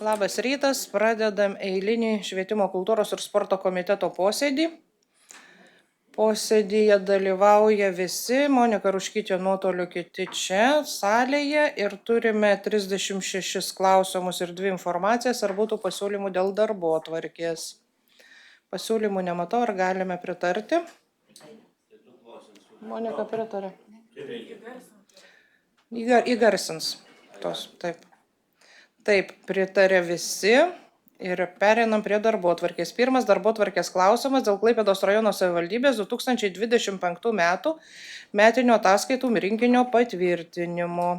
Labas rytas, pradedam eilinį švietimo kultūros ir sporto komiteto posėdį. Posėdyje dalyvauja visi, Monika Ruškytė nuotoliu, kiti čia salėje ir turime 36 klausimus ir 2 informacijas, ar būtų pasiūlymų dėl darbotvarkės. Pasiūlymų nematau, ar galime pritarti? Monika pritarė. Įgarsins. Taip. Taip, pritarė visi ir pereinam prie darbotvarkės. Pirmas darbotvarkės klausimas dėl Klaipėdos rajono savivaldybės 2025 metų metinio ataskaitų rinkinio patvirtinimo.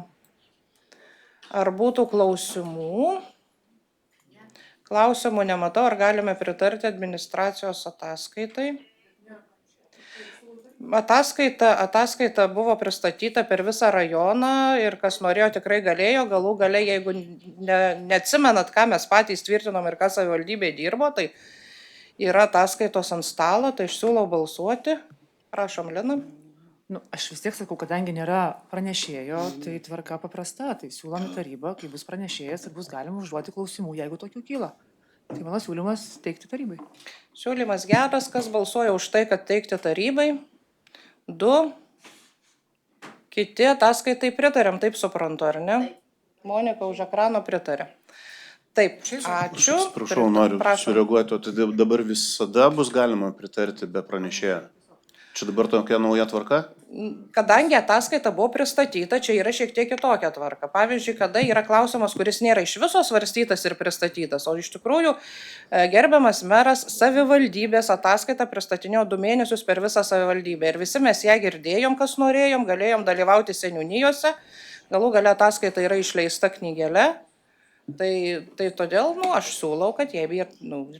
Ar būtų klausimų? Klausimų nematau, ar galime pritarti administracijos ataskaitai? Ataskaita buvo pristatyta per visą rajoną ir kas norėjo tikrai galėjo, galų gale, jeigu neatsimenat, ką mes patys tvirtinom ir ką savivaldybė dirbo, tai yra ataskaitos ant stalo, tai aš siūlau balsuoti. Prašom, Lina. Aš vis tiek sakau, kadangi nėra pranešėjo, tai tvarka paprasta, tai siūlom į tarybą, kai bus pranešėjas ir bus galima užduoti klausimų, jeigu tokių kyla. Tai mano siūlymas teikti tarybai. Siūlymas geras, kas balsuoja už tai, kad teikti tarybai? 2. Kiti ataskaitai pritarėm, taip suprantu, ar ne? Taip. Monika už ekrano pritarė. Taip, ačiū. Prašau, noriu sureaguoti, o tai dabar visada bus galima pritarti be pranešėjo? Čia dabar tokia nauja tvarka? Kadangi ataskaita buvo pristatyta, čia yra šiek tiek kitokia tvarka. Pavyzdžiui, kada yra klausimas, kuris nėra iš viso svarstytas ir pristatytas, o iš tikrųjų gerbiamas meras savivaldybės ataskaitą pristatinėjo 2 mėnesius per visą savivaldybę. Ir visi mes ją girdėjom, kas norėjom, galėjom dalyvauti seniūnijose, galų gale ataskaita yra išleista knygele. Tai todėl, aš siūlau, kad jei ir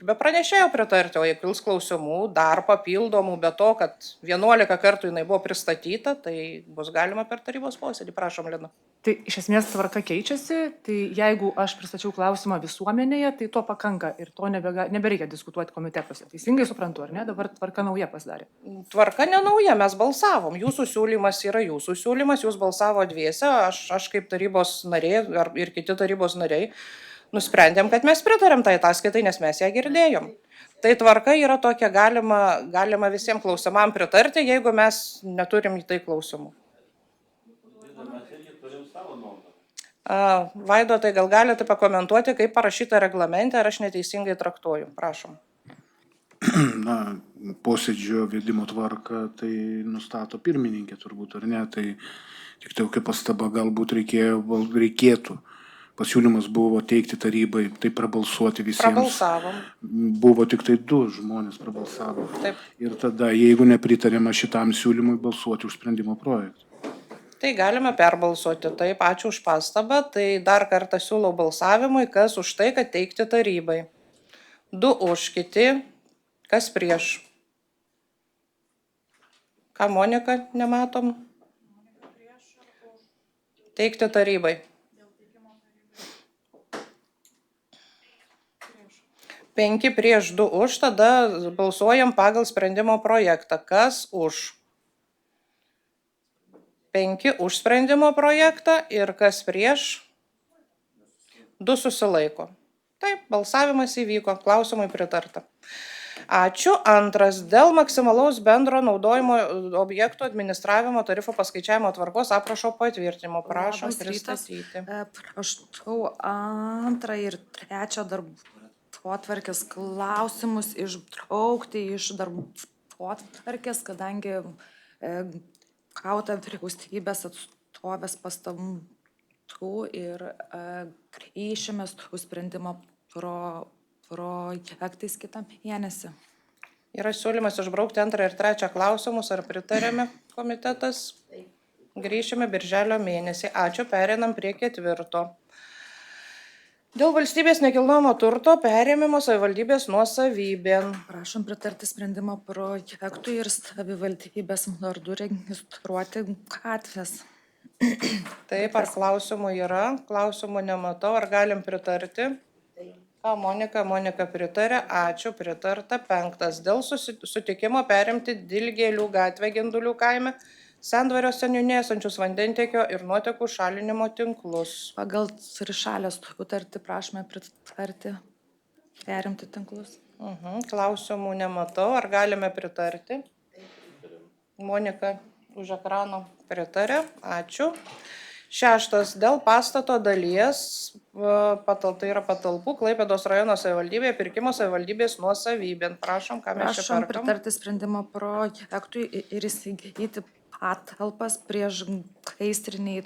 be pranešėjo pritarti, o jei kils klausimų, dar papildomų, be to, kad 11 kartų jinai buvo pristatyta, tai bus galima per tarybos posėdį. Prašom, Lina. Tai iš esmės tvarka keičiasi, tai jeigu aš pristačiau klausimą visuomenėje, tai to pakanka ir to nebereikia diskutuoti komitetuose. Teisingai suprantu, ar ne? Dabar tvarka nauja pasidarė. Tvarka ne nauja, mes balsavom. Jūsų siūlymas yra jūsų siūlymas, jūs balsavo dviese, aš kaip tarybos narė ir kiti tarybos nariai nusprendėm, kad mes pritarėm tai ataskaitai, nes mes ją girdėjom. Tai tvarka yra tokia, galima visiems klausimam pritarti, jeigu mes neturim į tai klausimų. Vaidotai, gal galite pakomentuoti, kaip parašyta reglamente, ar aš neteisingai traktuoju? Prašom. Posėdžio vedimo tvarka tai nustato pirmininkė turbūt, ar ne? Tai tik tai kokia pastaba galbūt reikėtų. Pasiūlymas buvo teikti tarybai, tai prabalsuoti visiems. Prabalsavom. Buvo tik tai 2 žmonės prabalsavo. Taip. Ir tada, jeigu nepritarėma šitam siūlymui, balsuoti už sprendimo projektą. Tai galime perbalsuoti. Taip, ačiū už pastabą. Tai dar kartą siūlau balsavimui, kas už tai, kad teikti tarybai. 2 už, kiti, kas prieš. Ką, Monika, nematom? Teikti tarybai. 5 prieš 2 už, tada balsuojam pagal sprendimo projektą. Kas už? 5 už sprendimo projektą ir kas prieš? 2 susilaiko. Taip, balsavimas įvyko, klausimui pritarta. Ačiū. Antras, dėl maksimalaus bendro naudojimo objektų administravimo tarifo paskaičiavimo tvarkos aprašo patvirtinimo. Prašom pristatyti. Prašau 2 ir 3 darbotvarkės klausimus išbraukti iš darbotvarkės, kadangi gauta vyriausybės atstovės pastabų ir grįšime su sprendimo projektais kitą mėnesį. Yra siūlymas išbraukti 2 ir 3 klausimus, ar pritarėme komitetas? Grįšime birželio mėnesį. Ačiū, pereinam prie 4. Dėl valstybės nekilnojamo turto perėmimo savivaldybės nuosavybėn. Prašom pritarti sprendimo projektui ir savivaldybės vardu registruoti gatvės. Taip, ar klausimų yra? Klausimų nematau, ar galim pritarti? Ką, Monika pritarė, ačiū, pritarta. 5. Dėl sutikimo perimti Dilgėlių gatvę Gindulių kaime Sendvario seniūnėje esančius vandentiekio ir nuotekų šalinimo tinklus. Pagal trišalę sutartį prašome pritarti, perimti tinklus. Klausimų nematau. Ar galime pritarti? Monika už ekrano pritarė. Ačiū. 6. Dėl pastato dalies, tai yra patalpų, Klaipėdos rajono savivaldybėje, pirkimo savivaldybės nuosavybėn. Prašom, ką mes čia Prašom perkam. pritarti sprendimo projektui ir įsigyti patalpas prieš gaisriniai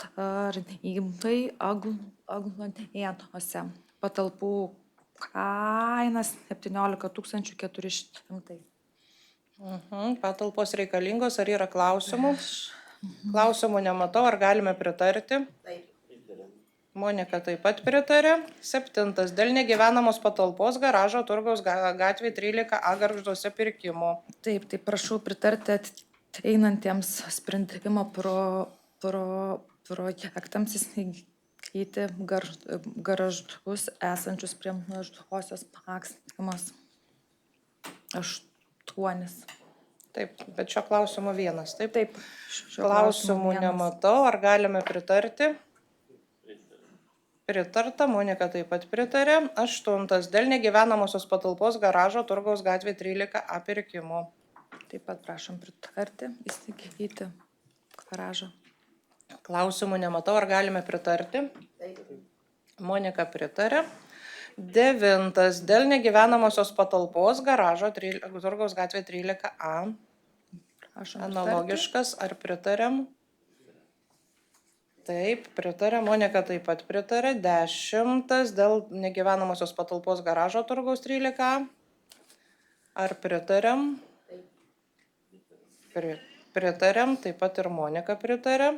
tarnybai Aglonėnuose. Patalpų kainas 17 400. Patalpos reikalingos, ar yra klausimų? Klausimų nematau, ar galime pritarti? Monika taip pat pritarė. 7. Dėl negyvenamos patalpos garažo Turgaus gatvė 13A Gargžduose pirkimo. Taip, prašau pritarti einantiems sprendimo projektams įsigyti garažus esančius prie Mažosios Maksimos 8. Taip, bet šio klausimo vienas. Taip. Šio Klausimų vienas. nematau, ar galime pritarti? Pritarta, Monika taip pat pritarė. 8. Dėl negyvenamosios patalpos garažo Turgaus gatvė 13A pirkimo. Taip pat prašom pritarti, įsigyti garažą. Klausimų nematau, ar galime pritarti? Monika pritarė. 9. Dėl negyvenamosios patalpos garažo Turgaus gatvė 13A. Prašom Analogiškas, ar pritarėm? Taip, pritarė. Monika taip pat pritarė. 10. Dėl negyvenamosios patalpos garažo Turgaus 13A. Ar pritarėm? Pritarėm, taip pat ir Monika pritarė.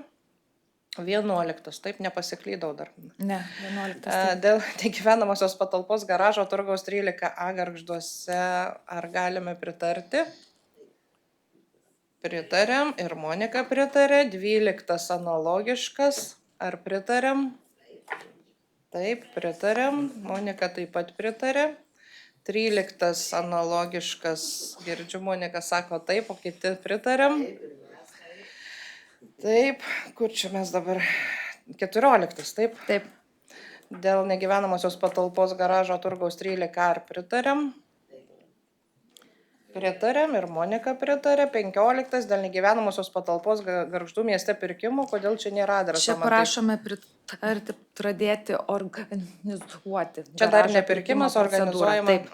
11. Taip, nepasiklydau dar. Ne, 11. Dėl negyvenamosios patalpos garažo Turgaus 13A Gargžduose, ar galime pritarti? Pritarėm ir Monika pritarė. 12. Analogiškas, ar pritarėm? Taip, pritarėm. Monika taip pat pritarė. 13. Analogiškas, girdžiu, Monika sako taip, o kiti pritarėm. Taip, kur čia mes dabar? 14. Taip. Taip, Dėl negyvenamosios patalpos garažo Turgaus 13A, ar pritarėm? Pritarėm ir Monika pritarė. 15. Dėl negyvenamosios patalpos Gargždų mieste pirkimo, kodėl čia nėra adreso? čia Man taip- prašome pritarti, pradėti organizuoti. Čia dar garažo ne pirkimas, pirkimo procedūrą. organizuojama. Taip,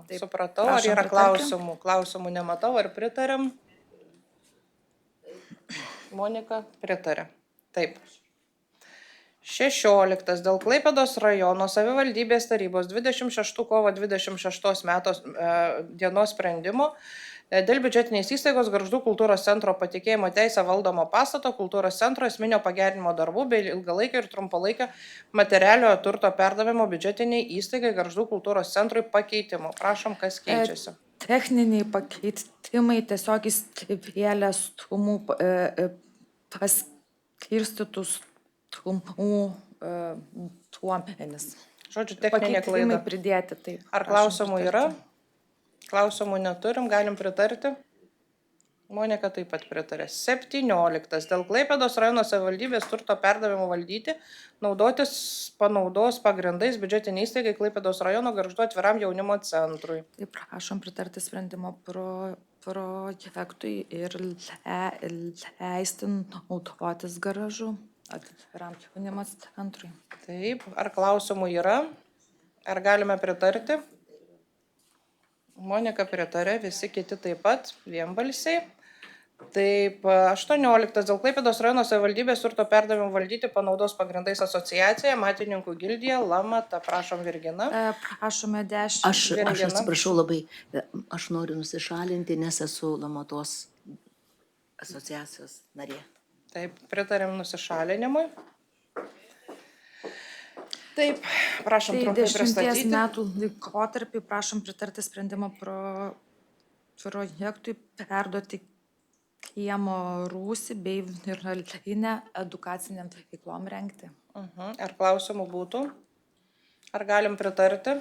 Taip. Supratau, ar Prašom yra pritarti. klausimų? Klausimų nematau, ar pritarėm? Monika pritarė. Taip. 16. Dėl Klaipėdos rajono savivaldybės tarybos 26 kovo 26 metos dienos sprendimo dėl biudžetinės įstaigos Gargždų kultūros centro patikėjimo teisę valdomo pastato kultūros centro esminio pagerinimo darbų bei ilgalaikio ir trumpalaikio materialiojo turto perdavimo biudžetiniai įstaigai Gargždų kultūros centrui pakeitimo. Prašom, kas keičiasi. Techniniai pakeitimai tiesiog įsivėlė stumų paskirstytus stumų duomenis. Žodžiu, techninė Pakeitimai klaida. pridėti. Taip. Ar Prašom klausimų pritarti. yra? Klausimų neturim, galim pritarti. Monika taip pat pritarė. 17. Dėl Klaipėdos rajono savivaldybės turto perdavimo valdyti, naudotis panaudos pagrindais biudžetiniai įstaigai Klaipėdos rajono Gargždų atviram jaunimo centrui. Taip, prašom pritarti sprendimo projektui ir leisti naudotis garažu atviram jaunimo centrui. Taip, ar klausimų yra? Ar galime pritarti? Monika pritarė, visi kiti taip pat, vienbalsiai. Taip, 18. Dėl Klaipėdos rajono savivaldybės turto perdavimo valdyti panaudos pagrindais asociacija, Matininkų gildija, Lamata. Prašom, Virgina. Prašome 10. Aš Virgina. atsiprašau labai, aš noriu nusišalinti, nes esu Lamatos asociacijos narė. Taip, pritarėm nusišalinimui. Taip, prašom Tai trumpai 10 pristatyti. metų laikotarpį prašom pritarti sprendimo projektui perduoti kiemo rūsį bei virtualinę edukaciniam veiklom rengti. Ar klausimų būtų? Ar galim pritarti?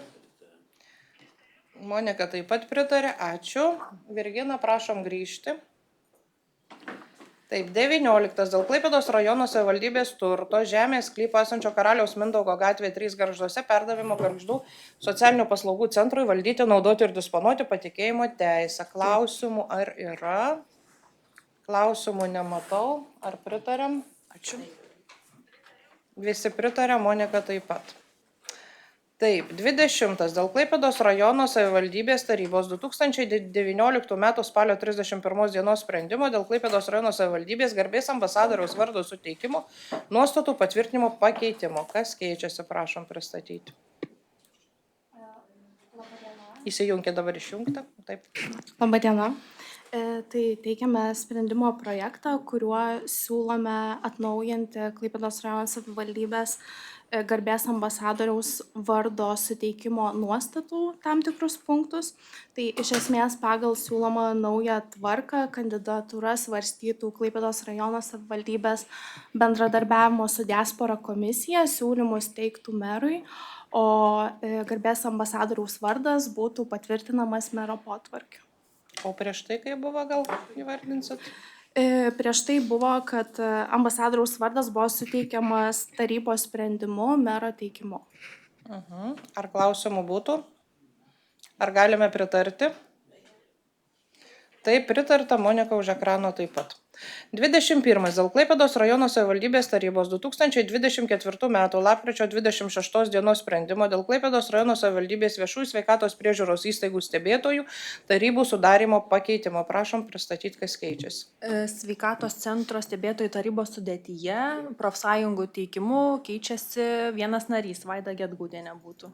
Monika taip pat pritarė, ačiū. Virgina, prašom grįžti. Taip, 19. Dėl Klaipėdos rajono savivaldybės turto žemės sklypo esančio Karaliaus Mindaugo gatvėje 3 Gargžduose perdavimo Gargždų socialinių paslaugų centrui valdyti, naudoti ir disponuoti patikėjimo teisę. Klausimų ar yra? Klausimų nematau. Ar pritarėm? Ačiū. Visi pritarė, Monika taip pat. Taip, 20. Dėl Klaipėdos rajono savivaldybės tarybos 2019 m. spalio 31 dienos sprendimo dėl Klaipėdos rajono savivaldybės garbės ambasadoriaus vardo suteikimo nuostatų patvirtinimo pakeitimo. Kas keičiasi, prašom pristatyti. Įsijunkite dabar išjungtą. Taip. Labadiena. Tai teikiame sprendimo projektą, kuriuo siūlome atnaujinti Klaipėdos rajono savivaldybės garbės ambasadoriaus vardo suteikimo nuostatų tam tikrus punktus. Tai iš esmės pagal siūlomą naują tvarką kandidatūras svarstytų Klaipėdos rajono savivaldybės bendradarbiavimo su diaspora komisija, siūlymus teiktų merui, o garbės ambasadoriaus vardas būtų patvirtinamas mero potvarkiu. O prieš tai, kai buvo, gal įvardinsit? Prieš tai buvo, kad ambasadoriaus vardas buvo suteikiamas tarybos sprendimu, mero teikimu. Ar klausimų būtų? Ar galime pritarti? Taip, pritarta, Monika už ekrano taip pat. 21. Dėl Klaipėdos rajono savivaldybės tarybos 2024 m. lapkričio 26 dienos sprendimo dėl Klaipėdos rajono savivaldybės viešųjų sveikatos priežiūros įstaigų stebėtojų tarybų sudarymo pakeitimo. Prašom pristatyti, kas keičiasi. Sveikatos centro stebėtojų tarybos sudėtyje profsąjungų teikimu keičiasi vienas narys, Vaida Gedgaudienė būtų.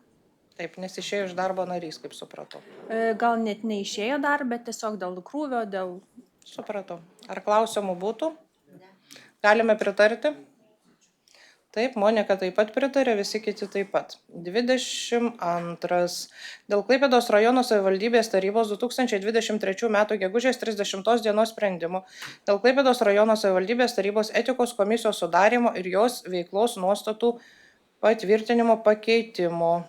Taip, nes išėjo iš darbo narys, kaip supratau. Gal net neišėjo dar, bet tiesiog dėl krūvio, dėl... Supratau. Ar klausimų būtų? Galime pritarti? Taip, Monika taip pat pritarė, visi kiti taip pat. 22. Dėl Klaipėdos rajono savivaldybės tarybos 2023 m. gegužės 30 dienos sprendimo dėl Klaipėdos rajono savivaldybės tarybos etikos komisijos sudarimo ir jos veiklos nuostatų patvirtinimo pakeitimo.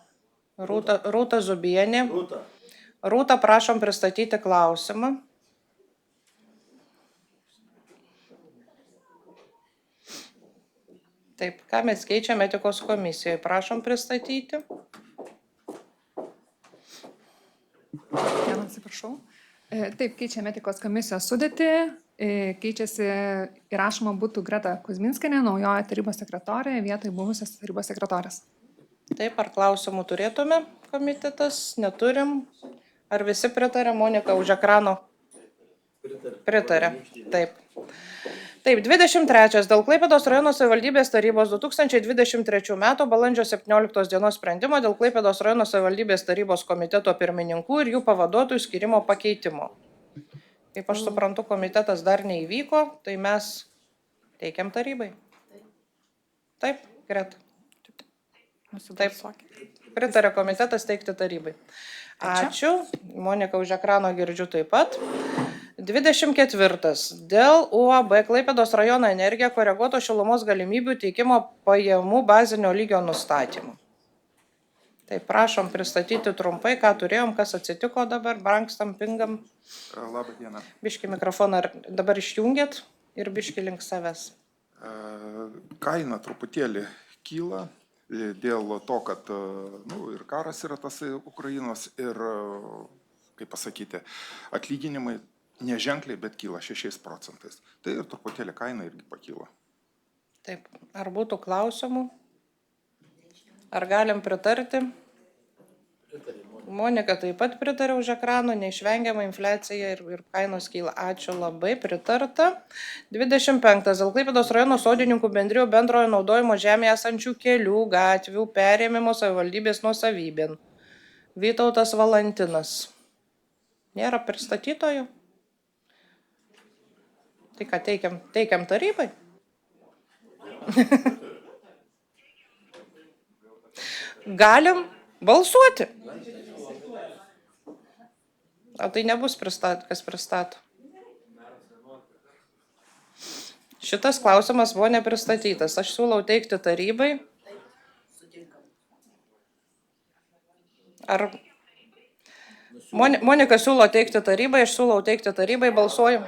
Rūta Zubienė. Rūta, prašom pristatyti klausimą. Taip, ką mes keičiame etikos komisijoje? Prašom pristatyti. Atsiprašau. Taip, keičiame etikos komisijos sudėtį. Keičiasi, įrašoma būtų Greta Kuzminskienė, naujoji tarybos sekretorė, vietoj buvusios tarybos sekretorės. Taip, ar klausimų turėtume komitetas? Neturim. Ar visi pritarė? Monika už ekrano? Pritarė. Taip. Taip, 23. Dėl Klaipėdos rajono savivaldybės tarybos 2023 m. balandžio 17 dienos sprendimo dėl Klaipėdos rajono savivaldybės tarybos komiteto pirmininkų ir jų pavaduotojų skirimo pakeitimo. Kaip aš suprantu, komitetas dar neįvyko, tai mes teikiam tarybai. Taip, Greta. Taip, pritarė komitetas teikti tarybai. Ačiū. Monika už ekrano girdžiu taip pat. 24. Dėl UAB Klaipėdos rajono energija koreguoto šilumos galimybių teikimo pajamų bazinio lygio nustatymų. Tai prašom pristatyti trumpai, ką turėjom, kas atsitiko dabar, brankstam, pingam. Labą dieną. Biški mikrofoną dabar išjungėt ir biški link savęs. Kaina truputėlį kyla dėl to, kad ir karas yra tas Ukrainos ir, kaip pasakyti, atlyginimai neženkliai, bet kyla 6%. Tai ir truputėlį kaina irgi pakyla. Taip, ar būtų klausimų? Ar galim pritarti? Monika taip pat pritarė už ekrano, neišvengiama infliacija ir kainos kyla. Ačiū labai, pritarta. 25. Dėl Klaipėdos rajono sodininkų bendrijų bendrojo naudojimo žemėje esančių kelių, gatvių perėmimo savivaldybės nuosavybėn. Vytautas Valantinas. Nėra pristatytojų? Tai ką teikiam tarybai? Galim balsuoti. O tai nebus kas pristato. Šitas klausimas buvo nepristatytas. Aš siūlau teikti tarybai. Ar Monika siūlo teikti tarybai, aš siūlau teikti tarybai, balsuoju.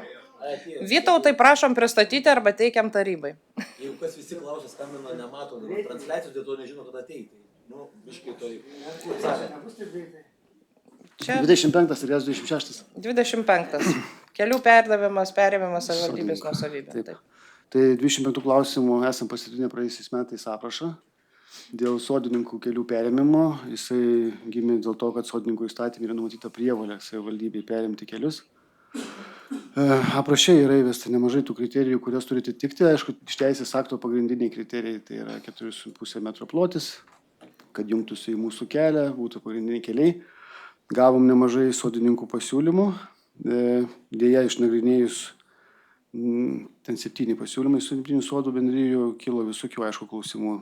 Vytautai, prašom pristatyti arba teikiam tarybai. Jeigu kas visi klausia, skambina, nemato transliacijos, dėl to nežino, kada ateiti. Nu, biškai to Čia 25 ir 26. 25. Kelių perdavimas, perėmimas savivaldybės nuosavybė. Taip. Tai 25 klausimų esam pasitvirtinę praėjusiais metais aprašą. Dėl sodininkų kelių perėmimo, jisai gimė dėl to, kad sodininkų įstatymė yra numatyta prievolė savivaldybei perimti kelius. Apraše yra įvesta nemažai tų kriterijų, kurias turi atitikti. Aišku, iš teisės akto pagrindiniai kriterijai tai yra 4,5 metro plotis, kad jungtųsi į mūsų kelią, būtų pagrindiniai keliai. Gavom nemažai sodininkų pasiūlymų. Dėja, išnagrinėjus ten 7 pasiūlymai su 7 sodų bendrijų, kilo visokių, aišku, klausimų.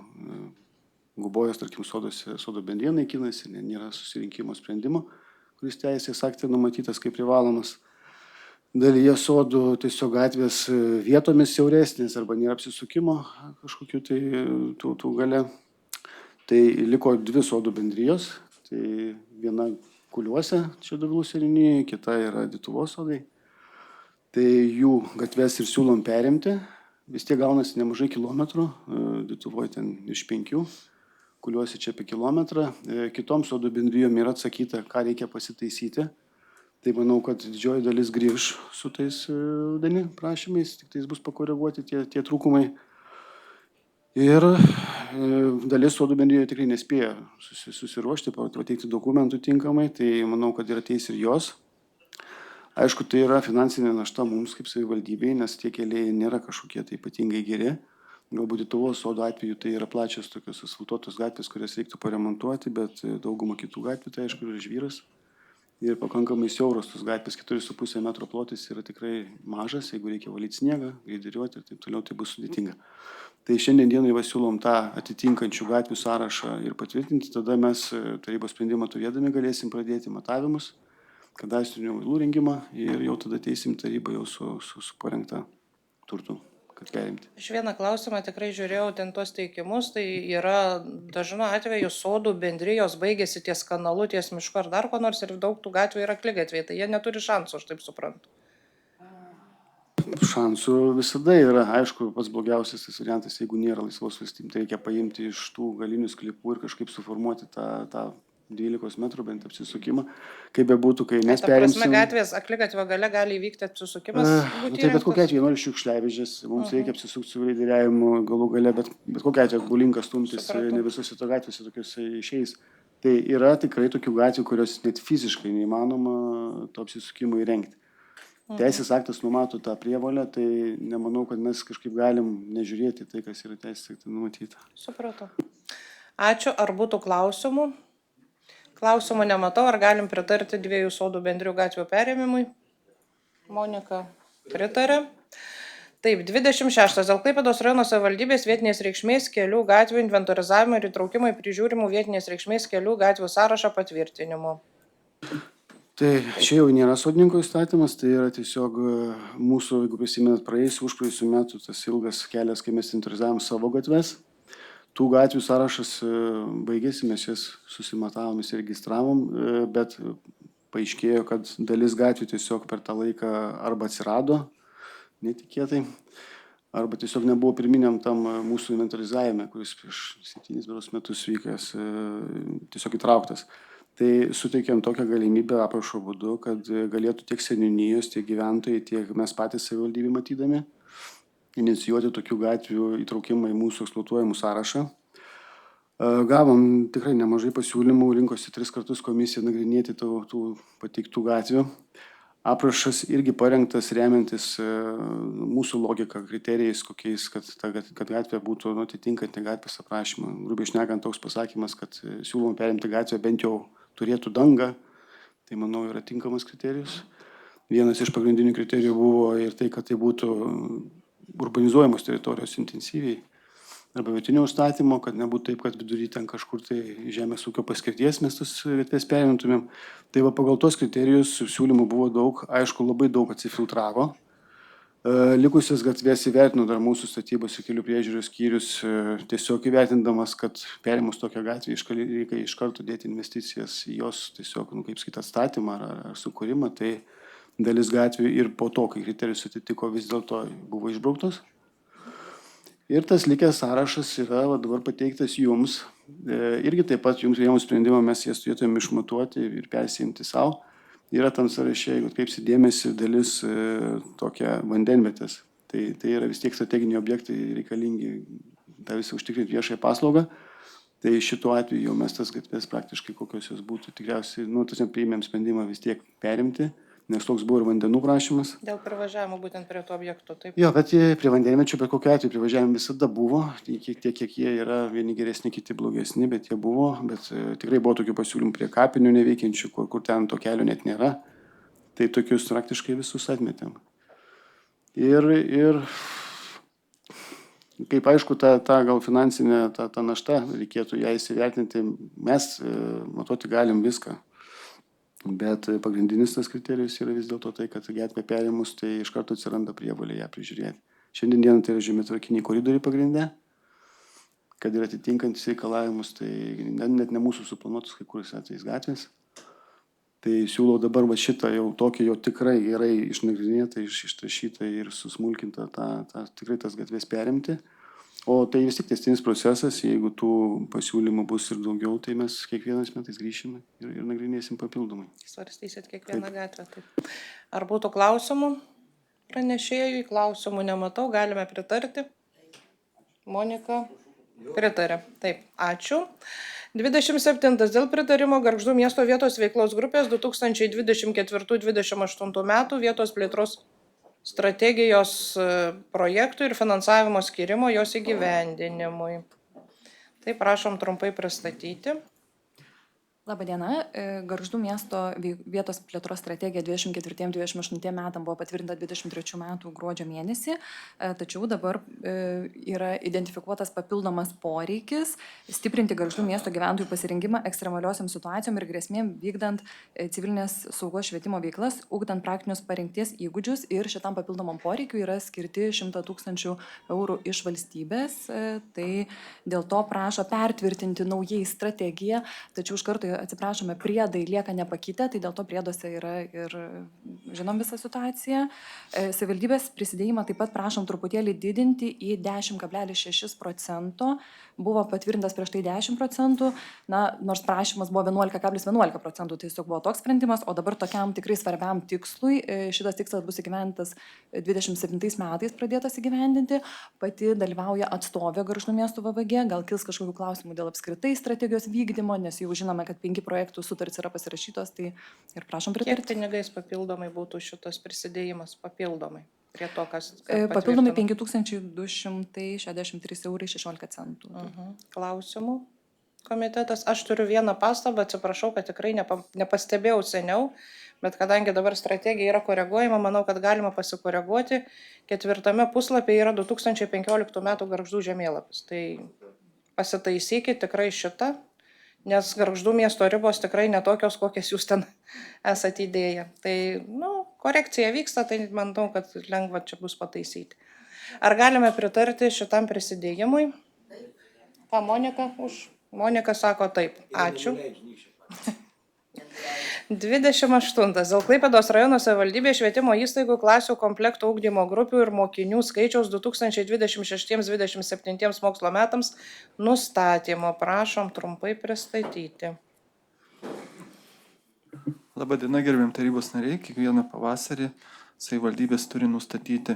Gubojos, tarkim, sodo bendrija naikinasi, nėra susirinkimo sprendimo, kuris teisės akte numatytas kaip privalomas. Dalyje sodų tiesiog gatvės vietomis siauresnės arba nėra apsisukimo kažkokiu tai tų gale. Tai liko 2 sodų bendrijos, tai viena Kuliuose, čia Dovilų seniūnijoje, kita yra Dituvos sodai. Tai jų gatves ir siūlom perimti, vis tiek gaunasi nemažai kilometrų, Dituvoje ten iš 5, Kuliuose čia apie kilometrą. Kitom sodų bendrijom yra atsakyta, ką reikia pasitaisyti. Tai manau, kad didžioji dalis grįž su tais prašymais, tik tais bus pakoreguoti tie trūkumai. Ir dalis sodų bendrijoje tikrai nespėjo susiruošti, pateikti dokumentų tinkamai, tai manau, kad ir ateis ir jos. Aišku, tai yra finansinė našta mums kaip savivaldybei, nes tie keliai nėra kažkokie tai ypatingai geri. Galbūt Lietuvos sodo atveju tai yra plačios tokios asfaltuotos gatvės, kurias reiktų paremontuoti, bet dauguma kitų gatvių tai aišku yra žvyras. Ir pakankamai siauros tos gatvės, 4,5 metro plotis yra tikrai mažas, jeigu reikia valyti sniegą, greideriuoti ir taip toliau, tai bus sudėtinga. Tai šiandien dienai siūlom tą atitinkančių gatvių sąrašą ir patvirtinti, tada mes tarybos sprendimą turėdami galėsim pradėti matavimus, kadastrinių vailų rengimą ir jau tada teisim tarybą jau su parengta turtu, kad perimti. Aš vieną klausimą tikrai žiūrėjau ten tos teikimus, tai yra dažnu atveju sodų bendrijos baigėsi ties kanalu, ties mišku ar dar ko nors ir daug tų gatvių yra akligatviai, tai jie neturi šansų, aš taip suprantu. Šansų visada yra, aišku, pats blogiausias tas variantas, jeigu nėra laisvos valstybės, tai reikia paimti iš tų galinių sklypų ir kažkaip suformuoti tą 12 metrų bent apsisukimą, kaip bebūtų, kai mes perimsim. Ta prasme, gatvės akligatvio gale gali įvykti apsisukimas. Tai bet kokia atveju nori šiukšliavežės, mums reikia apsisukti su greideriavimu galų gale, bet kokia atveju bulinkas stumtis, ne visose to gatvėse tokiuose išeis. Tai yra tikrai tokių gatvių, kurios net fiziškai neįmanoma to apsisukimo įrengti. Teisės aktas numato tą prievolę, tai nemanau, kad mes kažkaip galim nežiūrėti tai, kas yra teisės akte numatyta. Supratau. Ačiū. Ar būtų klausimų? Klausimų nematau. Ar galim pritarti 2 sodų bendrių gatvių perėmimui? Monika pritarė. Taip, 26. Dėl Klaipėdos rajono savivaldybės vietinės reikšmės kelių gatvių inventorizavimo ir įtraukimo į prižiūrimų vietinės reikšmės kelių gatvių sąrašą patvirtinimo. Tai čia jau nėra sodininkų įstatymas, tai yra tiesiog mūsų, jeigu prisimenat, užpraėjusių metų tas ilgas kelias, kai mes inventorizavom savo gatves. Tų gatvių sąrašas baigėsi, mes jas susimatavom, įsiregistravom, bet paaiškėjo, kad dalis gatvių tiesiog per tą laiką arba atsirado netikėtai, arba tiesiog nebuvo pirminiam tam mūsų inventorizavime, kuris prieš 7 metus vykęs, tiesiog įtrauktas. Tai suteikėm tokią galimybę aprašo būdu, kad galėtų tiek seniūnijos, tiek gyventojai, tiek mes patys savivaldybė matydami inicijuoti tokių gatvių įtraukimą į mūsų eksploatuojamų sąrašą. Gavom tikrai nemažai pasiūlymų, rinkosi 3 kartus komisija nagrinėti tų pateiktų gatvių. Aprašas irgi parengtas remiantis mūsų logika, kriterijais, kokiais, kad gatvė būtų atitinkanti gatvės aprašymą. Grubiai šnekant, toks pasakymas, kad siūlom perimti gatvę bent jau turėtų dangą, tai manau yra tinkamas kriterijus. Vienas iš pagrindinių kriterijų buvo ir tai, kad tai būtų urbanizuojamos teritorijos intensyviai arba vietinio užstatymo, kad nebūtų taip, kad vidury ten kažkur tai žemės ūkio paskirties mes tas gatves perimtumėm. Tai va pagal tos kriterijus siūlymų buvo daug, aišku, labai daug atsifiltravo. Likusias gatves įvertino dar mūsų statybos ir kelių priežiūros skyrius, tiesiog įvertindamas, kad perimus tokią gatvę reikia iš karto dėti investicijas į jos tiesiog, kaip sakyt, atstatymą ar sukūrimą, tai dalis gatvių ir po to, kai kriterijus atitiko, vis dėlto buvo išbrauktos. Ir tas likęs sąrašas yra dabar pateiktas jums. Irgi taip pat jums priėmus sprendimą mes jas turėtume išmatuoti ir persiimti savo. Yra tam sąraše, jeigu atkreipsi dėmesį, dalis tokia vandenvietės. Tai yra vis tiek strateginiai objektai reikalingi tą visą užtikrinti viešąją paslaugą. Tai šituo atveju jau mes tas gatves praktiškai kokios jos būtų tikriausiai, priėmėm sprendimą vis tiek perimti, nes toks buvo ir vandenų prašymas. Dėl privažiavimo būtent prie to objekto, taip. Jo, bet prie vandenviečių, bet kokiu atveju privažiavimai visada buvo, tiek kiek jie yra vieni geresni, kiti blogesni, bet jie buvo, bet tikrai buvo tokių pasiūlymų prie kapinių neveikiančių, kur ten to kelio net nėra, tai tokius praktiškai visus atmetėm. Ir kaip aišku, ta gal finansinė ta našta, reikėtų ją įsivertinti, mes matuoti galim viską. Bet pagrindinis tas kriterijus yra vis dėlto tai, kad gatvę perėmus, tai iš karto atsiranda prievolė ją prižiūrėti. Šiandien dieną tai yra žemėtvarkiniai koridoriai pagrinde, kad ir atitinkantis reikalavimus, tai net ne mūsų suplanuotus kai kuriais atvejais gatvės. Tai siūlau dabar šitą jau tokį jau tikrai gerai išnagrinėtą, ištašytą ir susmulkintą tikrai tas gatves perimti. O tai vis tik tęstinis procesas, jeigu tų pasiūlymų bus ir daugiau, tai mes kiekvienais metais grįšime ir nagrinėsim papildomai. Svarstysit kiekvieną gatvę. Taip. Ar būtų klausimų pranešėjui? Klausimų nematau, galime pritarti. Monika pritarė. Taip, ačiū. 27. Dėl pritarimo Gargždų miesto vietos veiklos grupės 2024-2028 metų vietos plėtros strategijos projektų ir finansavimo skirimo jos įgyvendinimui. Tai prašom trumpai pristatyti. Labadiena. Gargždų miesto vietos plėtros strategija 24-28 metam buvo patvirtinta 23 metų gruodžio mėnesį, tačiau dabar yra identifikuotas papildomas poreikis stiprinti Gargždų miesto gyventojų pasirengimą ekstremaliosiam situacijom ir grėsmėm vykdant civilinės saugos švietimo veiklas, ugdant praktinius parengties įgūdžius ir šitam papildomam poreikiu yra skirti 100 000 eurų iš valstybės. Tai dėl to prašo pertvirtinti naujai strategiją, tačiau iš karto atsiprašome, priedai lieka nepakitę, tai dėl to prieduose yra ir žinom visą situaciją. Savivaldybės prisidėjimą taip pat prašom truputėlį didinti į 10,6%. Buvo patvirtintas prieš tai 10%, nors prašymas buvo 11,11%, tai tiesiog buvo toks sprendimas, o dabar tokiam tikrai svarbiam tikslui, šitas tikslas bus įgyvendintas 27 metais pradėtas įgyvendinti, pati dalyvauja atstovė Gargždų miesto VVG, gal kils kažkokių klausimų dėl apskritai strategijos vykdymo, nes jau žinome, kad 5 projektų sutartys yra pasirašytos, tai ir prašom pritarti. Kiek pinigais papildomai būtų šitas prisidėjimas papildomai? Prie to, kas papildomai 5263 eurai 16 centų. Klausimų komitetas. Aš turiu vieną pastabą, atsiprašau, kad tikrai nepastebėjau seniau, bet kadangi dabar strategija yra koreguojama, manau, kad galima pasikoreguoti. 4 puslapyje yra 2015 metų Gargždų žemėlapis. Tai pasitaisykit tikrai šitą, nes Gargždų miesto ribos tikrai netokios, kokias jūs ten esate įdėję. Tai, korekcija vyksta, tai manau, kad lengva čia bus pataisyti. Ar galime pritarti šitam prisidėjimui? Ką Monika už? Monika sako taip. Ačiū. 28. Dėl Klaipėdos rajono savivaldybės švietimo įstaigų klasių komplektų ugdymo grupių ir mokinių skaičiaus 2026-2027 mokslo metams nustatymo. Prašom trumpai pristatyti. Labadiena, gerbiami tarybos nariai. Kiekvieną pavasarį savivaldybės turi nustatyti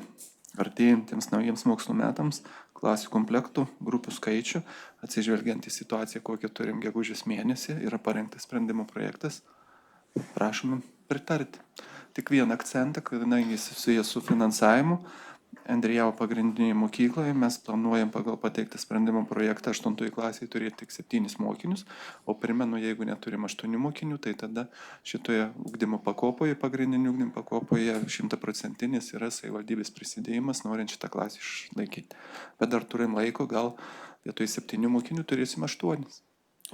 artėjantiems naujiems mokslo metams klasių komplektų, grupių skaičių, atsižvelgiant į situaciją, kokią turim gegužės mėnesį, yra parengtas sprendimo projektas. Prašome pritarti. Tik vieną akcentą, kadangi jis susijęs su finansavimu, Andrijavo pagrindinėje mokykloje mes planuojam pagal pateiktą sprendimo projektą 8 klasiai turėti tik 7 mokinius, o primenu, jeigu neturim 8 mokinių, tai tada šitoje ugdymo pakopoje, pagrindinių ugdymo pakopoje 100% yra savivaldybės prisidėjimas, norint šitą klasę išlaikyti. Bet dar turim laiko, gal vietoj 7 mokinių turėsim 8.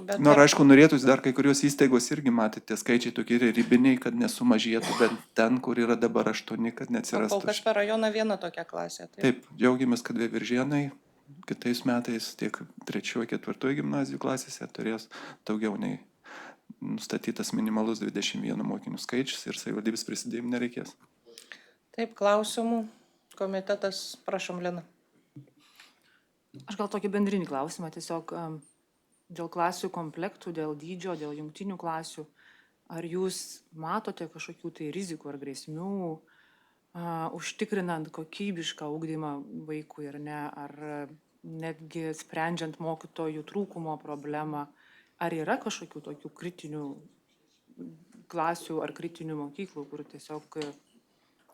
Aišku, norėtųsi dar kai kurios įstaigos irgi matėte, skaičiai tokie ribiniai, kad nesumažėtų, bet ten, kur yra dabar 8, kad neatsirastų. Kol kas per rajoną viena tokia klasė. Taip, džiaugiamės, kad Veiviržėnai kitais metais tiek 3-4 gimnazijų klasėse turės daugiau nei nustatytas minimalus 21 mokinių skaičius ir savivaldybės prisidėjimų nereikės. Taip, klausimų. Komitetas, prašom, Lina. Aš gal tokį bendrinį klausimą, tiesiog dėl klasių komplektų, dėl dydžio, dėl jungtinių klasių. Ar jūs matote kažkokių tai rizikų ar grėsmių, užtikrinant kokybišką ugdymą vaikui ar ne, ar netgi sprendžiant mokytojų trūkumo problemą? Ar yra kažkokių tokių kritinių klasių ar kritinių mokyklų, kur tiesiog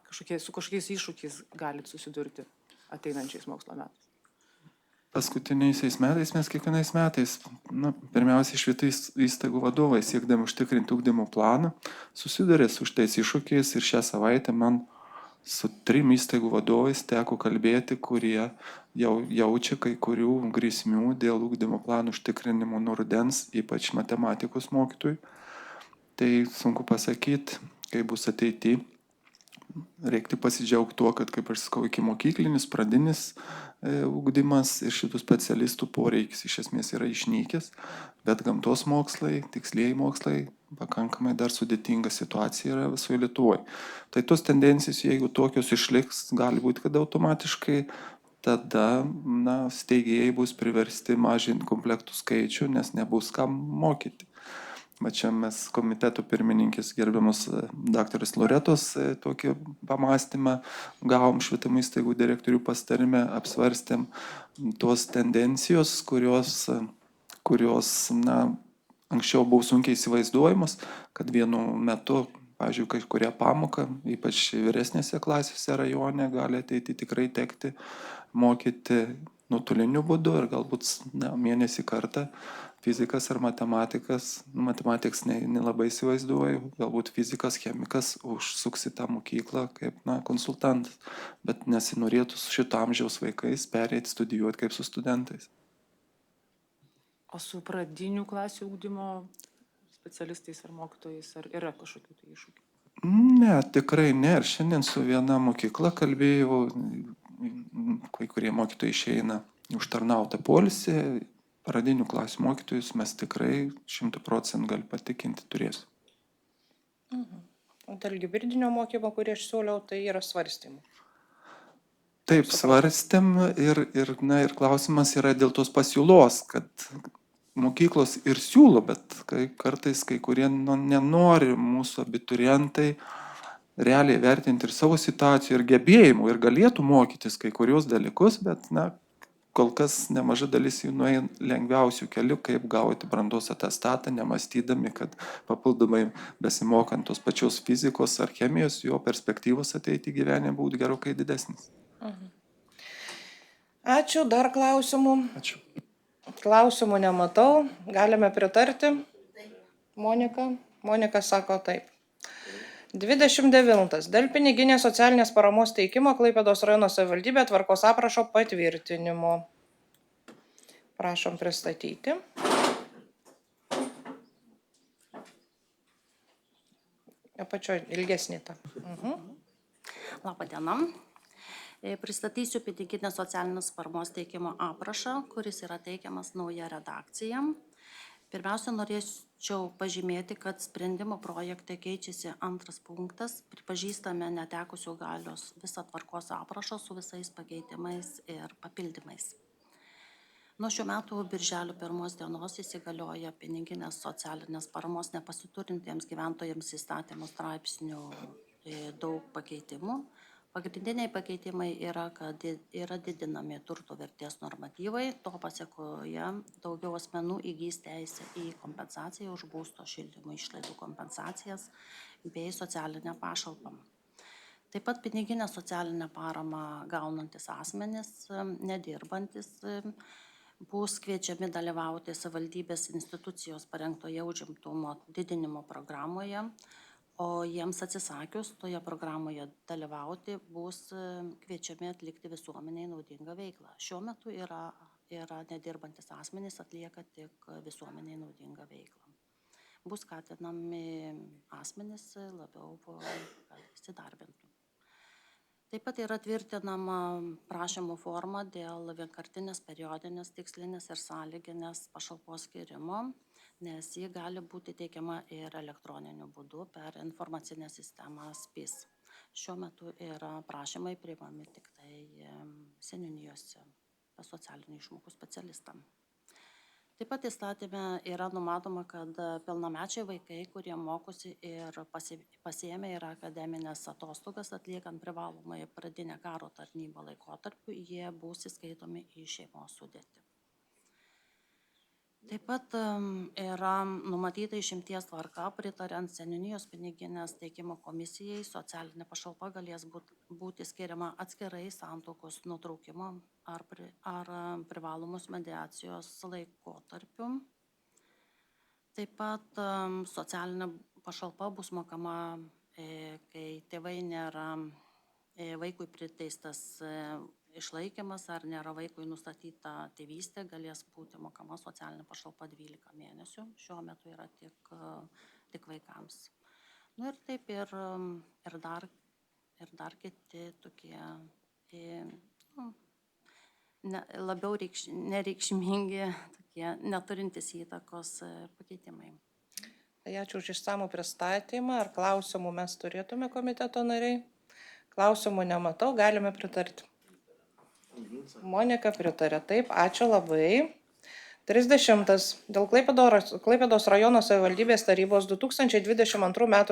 su kažkokiais iššūkiais galit susidurti ateinančiais mokslo metais? Paskutiniaisiais metais mes kiekvienais metais, pirmiausia, švietimo įstaigų vadovai, siekdami užtikrinti ugdymo planą, susiduria su šitais iššūkiais ir šią savaitę man su 3 įstaigų vadovais teko kalbėti, kurie jau jaučia kai kurių grėsmių dėl ugdymo planų užtikrinimo nuo rudens, ypač matematikos mokytojų. Tai sunku pasakyti, kaip bus ateityje. Reiktų pasidžiaugti tuo, kad, kaip aš sakau, iki mokyklinis, pradinis ugdymas ir šitų specialistų poreikis iš esmės yra išnykęs, bet gamtos mokslai, tikslieji mokslai, pakankamai dar sudėtinga situacija yra visoje Lietuvoje. Tai tos tendencijos, jeigu tokios išliks, gali būti, kad automatiškai tada steigėjai bus priversti mažinti komplektų skaičių, nes nebus kam mokyti. Va čia mes komiteto pirmininkės gerbiamus daktaras Loretos tokį pamastymą gavom švietimo įstaigų direktorių pastarime, apsvarstėm tos tendencijos, kurios anksčiau buvo sunkiai įsivaizduojamos, kad vienu metu, pavyzdžiui, kai kurią pamoką, ypač vyresnėse klasėse rajone, gali ateiti tikrai tekti mokyti nuotoliniu būdu ir galbūt mėnesį kartą fizikas ar matematikas, matematikas nelabai įsivaizduoju, galbūt fizikas, chemikas užsuks į tą mokyklą kaip konsultantas, bet nesinorėtų su šito amžiaus vaikais pereiti studijuoti kaip su studentais. O su pradinių klasių ugdymo specialistais ar mokytojais, ar yra kažkokių tai iššūkių? Ne, tikrai ne. Ir šiandien su viena mokykla kalbėjau, kai kurie mokytojai išeina užtarnautą poilsį, pradinių klasių mokytojus mes tikrai 100% gali patikinti turėsiu. O dėl hibridinio mokymo, kurį aš siūliau, tai yra svarstymų. Taip, svarstėm ir klausimas yra dėl tos pasiūlos, kad mokyklos ir siūlo, bet kartais kai kurie nenori mūsų abiturientai realiai vertinti ir savo situacijų, ir gebėjimų, ir galėtų mokytis kai kurios dalykus, bet kol kas nemaža dalis jų nueina lengviausių kelių, kaip gauti brandos atestatą, nemastydami, kad papildomai besimokant tos pačios fizikos ar chemijos, jo perspektyvos ateiti gyvenime būtų gerokai didesnis. Ačiū, dar klausimų. Ačiū. Klausimų nematau, galime pritarti. Monika sako taip. 29. Dėl piniginės socialinės paramos teikimo Klaipėdos rajono savivaldybė tvarkos aprašo patvirtinimo. Prašom pristatyti. Apačioje ilgesnį tą. Labą dieną. Pristatysiu piniginės socialinės paramos teikimo aprašą, kuris yra teikiamas nauja redakcija. Pirmiausia, norėčiau pažymėti, kad sprendimo projekte keičiasi 2 punktas. Pripažįstame netekusių galios visą tvarkos aprašą su visais pakeitimais ir papildymais. Nuo šių metų birželio 1 dienos įsigalioja piniginės socialinės paramos nepasiturintiems gyventojams įstatymų straipsnių daug pakeitimų. Pagrindiniai pakeitimai yra, kad yra didinami turto vertės normatyvai, to pasiekoje daugiau asmenų įgys teisę į kompensaciją už būsto šildymo išlaidų kompensacijas bei socialinę pašalpą. Taip pat piniginę socialinę paramą gaunantis asmenys, nedirbantis, bus kviečiami dalyvauti savivaldybės institucijos parengtoje užimtumo didinimo programoje, o jiems atsisakius toje programoje dalyvauti bus kviečiami atlikti visuomeniai naudingą veiklą. Šiuo metu yra nedirbantis asmenys atlieka tik visuomeniai naudingą veiklą. Bus skatinami asmenys labiau įsidarbintų. Taip pat yra tvirtinama prašymų forma dėl vienkartinės, periodinės, tikslinės ir sąlyginės pašalpos skyrimo. nes ji gali būti teikiama ir elektroniniu būdu per informacinę sistemą SPIS. Šiuo metu yra prašymai priimami tik tai seniūnijose pas socialinių išmokų specialistam. Taip pat įstatyme yra numatoma, kad pilnamečiai vaikai, kurie mokosi ir pasiėmė ir akademinės atostogas atliekant privalomai pradinę karo tarnybą laikotarpiu, jie bus įskaitomi į šeimos sudėtį. Taip pat yra numatyta išimties tvarka, pritariant seniūnijos piniginės teikimo komisijai, socialinė pašalpa galės būti skiriama atskirai santuokos nutraukimo ar privalomos mediacijos laikotarpiu. Taip pat socialinė pašalpa bus mokama, kai tėvai nėra vaikui priteistas išlaikymas ar nėra vaikui nustatyta tėvystė, galės būti mokama socialinė pašalpa 12 mėnesių. Šiuo metu yra tik vaikams. Nu ir taip ir dar kiti tokie labiau nereikšmingi, tokie neturintys įtakos pakeitimai. Tai ačiū už išsamų pristatymą. Ar klausimų mes turėtume komiteto nariai? Klausimų nematau, galime pritarti. Monika pritarė. Taip, ačiū labai. 30. Dėl Klaipėdos rajono savivaldybės tarybos 2022 m.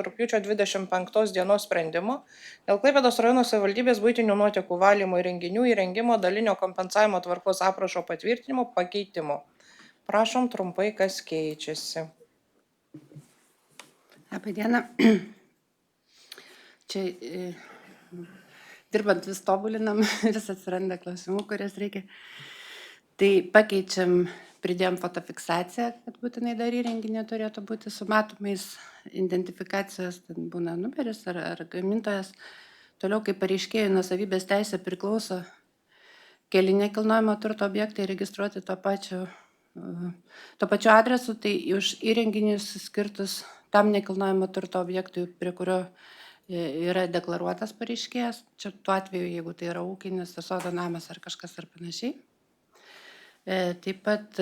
rugpjūčio 25 dienos sprendimo dėl Klaipėdos rajono savivaldybės buitinių nuotekų valymo įrenginių įrengimo dalinio kompensavimo tvarkos aprašo patvirtinimo pakeitimo. Prašom trumpai, kas keičiasi. Labą dieną. Čia dirbant vis tobulinam, vis atsiranda klausimų, kurias reikia. Tai pakeičiam, pridėjom fotofiksaciją, kad būtinai dar įrenginė turėtų būti su matomais identifikacijos, ten būna numeris ar gamintojas. Toliau, kaip pareiškėjų nuosavybės teisė priklauso keli nekilnojamo turto objektai registruoti tuo pačiu adresu, tai už įrenginius skirtus tam nekilnojamo turto objektui, prie kurio yra deklaruotas pareiškėjas. Čia tuo atveju, jeigu tai yra ūkinis, sodo namas ar kažkas ar panašiai. Taip pat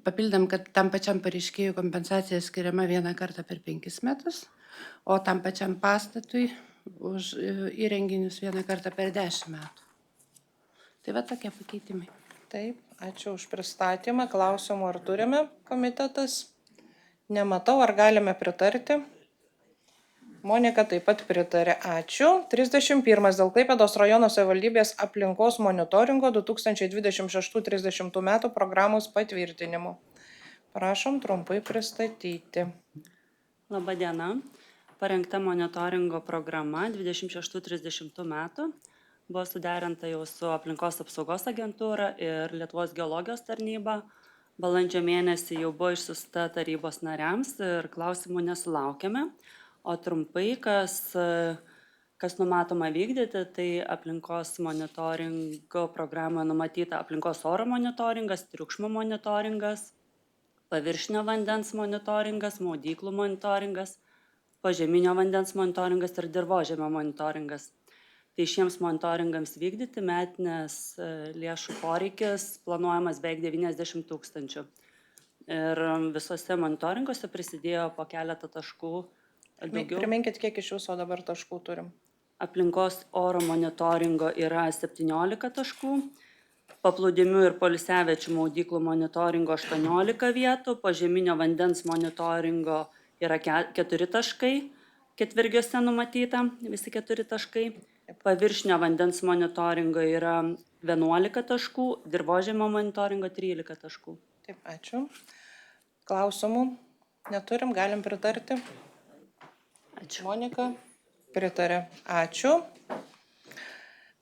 papildėm, kad tam pačiam pareiškėjui kompensacija skiriama vieną kartą per 5 metus, o tam pačiam pastatui už įrenginius vieną kartą per 10 metų. Tai va tokie pakeitimai. Taip, ačiū už pristatymą. Klausimų ar turime komitetas? Nematau, ar galime pritarti? Monika taip pat pritarė. Ačiū. 31. Dėl Klaipėdos rajono savivaldybės aplinkos monitoringo 2026-30 metų programos patvirtinimo. Prašom trumpai pristatyti. Labą dieną. Parengta monitoringo programa 26-30 metų. Buvo suderinta jau su aplinkos apsaugos agentūra ir Lietuvos geologijos tarnyba. Balandžio mėnesį jau buvo išsiųsta tarybos nariams ir klausimų nesulaukėme. O trumpai, kas numatoma vykdyti, tai aplinkos monitoringo programoje numatyta aplinkos oro monitoringas, triukšmo monitoringas, paviršinio vandens monitoringas, maudyklų monitoringas, požeminio vandens monitoringas ir dirvožemio monitoringas. Tai šiems monitoringams vykdyti metinės lėšų poreikis planuojamas beveik 90 000. Ir visose monitoringuose prisidėjo po keletą taškų. Priminkit, kiek iš viso dabar taškų turim. Aplinkos oro monitoringo yra 17 taškų, paplūdimių ir poilsiaviečių maudyklų monitoringo 18 vietų, požeminio vandens monitoringo yra 4 taškai, Ketvirgiuose numatyta visi 4 taškai, paviršinio vandens monitoringo yra 11 taškų, dirvožemio monitoringo 13 taškų. Taip, ačiū. Klausimų neturim, galim pritarti. Ačiū. Monika pritarė. Ačiū.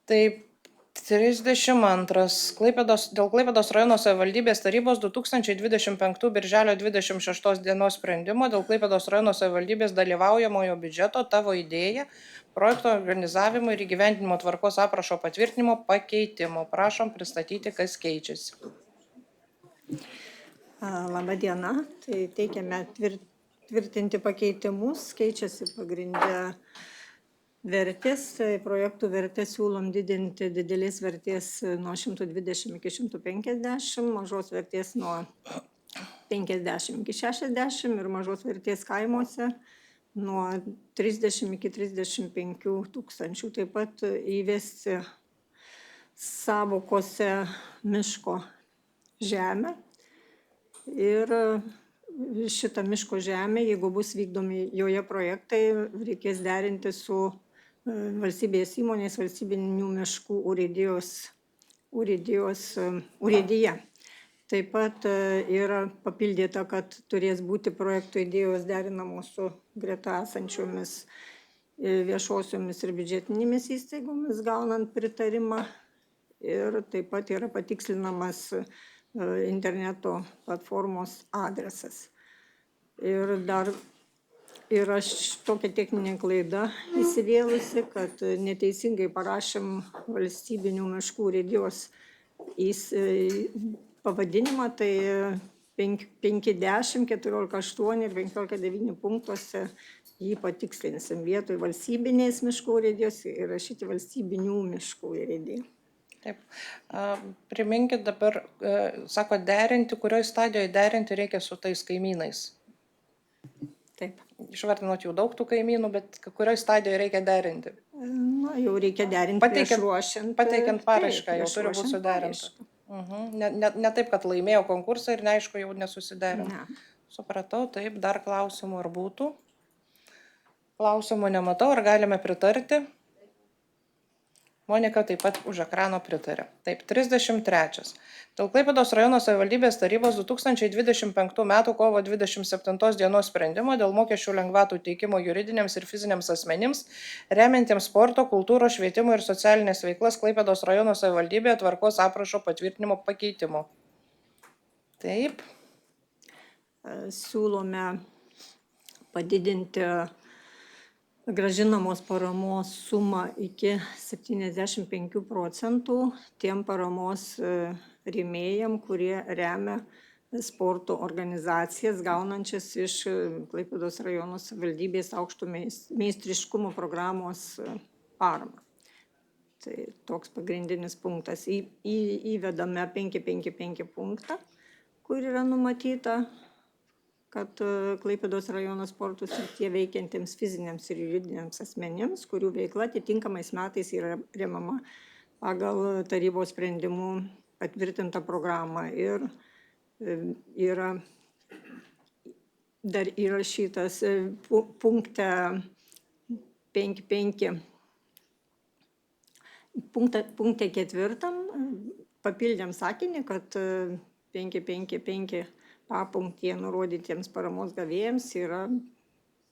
Taip, 32. Dėl Klaipėdos rajono savivaldybės tarybos 2025 birželio 26 dienos sprendimo dėl Klaipėdos rajono savivaldybės dalyvaujamojo biudžeto tavo idėja, projekto organizavimo ir įgyvendinimo tvarkos aprašo patvirtinimo pakeitimo. Prašom pristatyti, kas keičiasi. Labą dieną. Tai teikiame tvirtinti pakeitimus, keičiasi pagrindė vertės, projektų vertės siūlom didinti didelės vertės nuo 120 iki 150, mažos vertės nuo 50 iki 60 ir mažos vertės kaimuose nuo 30 iki 35 tūkstančių. Taip pat įvesti savokose miško žemę. Ir šitą miško žemę, jeigu bus vykdomi joje projektai, reikės derinti su valstybės įmonės valstybinių miškų urėdija. Taip pat yra papildyta, kad turės būti projektų idėjos derinamos su greta esančiomis viešosiomis ir biudžetinėmis įstaigomis, gaunant pritarimą. Ir taip pat yra patikslinamas interneto platformos adresas. Ir dar yra tokia techninė klaida įsivėlusi, kad neteisingai parašėm valstybinių miškų urėdijos pavadinimą, tai 50, 14.8 ir 15.9 punktuose jį patikslinsim. Vietoj valstybinės miškų urėdijos įrašyti valstybinių miškų urėdija. Taip. Priminkit dabar, sako, derinti, kurioje stadijoje derinti reikia su tais kaimynais. Taip. Išvardinot jau daug tų kaimynų, bet kurioje stadijoje reikia derinti? Na, jau reikia derinti prieš ruošiant. Pateikiant paraišką, jau turi būti suderinta. Ne taip, kad laimėjo konkursą ir neaišku, jau nesusiderino. Supratau, taip, dar klausimų ar būtų? Klausimų nematau, ar galime pritarti? Monika taip pat už ekrano pritarė. Taip, 33. Dėl Klaipėdos rajono savivaldybės tarybos 2025 m. kovo 27 dienos sprendimo dėl mokesčių lengvatų teikimo juridiniams ir fiziniams asmenims, remiantiems sporto, kultūros, švietimo ir socialinės veiklas Klaipėdos rajono savivaldybėje tvarkos aprašo patvirtinimo pakeitimo. Taip. Siūlome padidinti grąžinamos paramos sumą iki 75 procentų tiem paramos rėmėjam, kurie remia sporto organizacijas, gaunančias iš Klaipėdos rajono savivaldybės aukšto meistriškumo programos paramą. Tai toks pagrindinis punktas. Įvedame 555 punktą, kur yra numatyta, kad Klaipėdos rajono sporto srityje veikiantiems fiziniams ir juridiniams asmenims, kurių veikla atitinkamais metais yra remama pagal tarybos sprendimų patvirtintą programą. Ir yra dar įrašytas punkte 55, punkte 4, papildėm sakinį, kad 555 papunktyje nurodytiems paramos gavėjams yra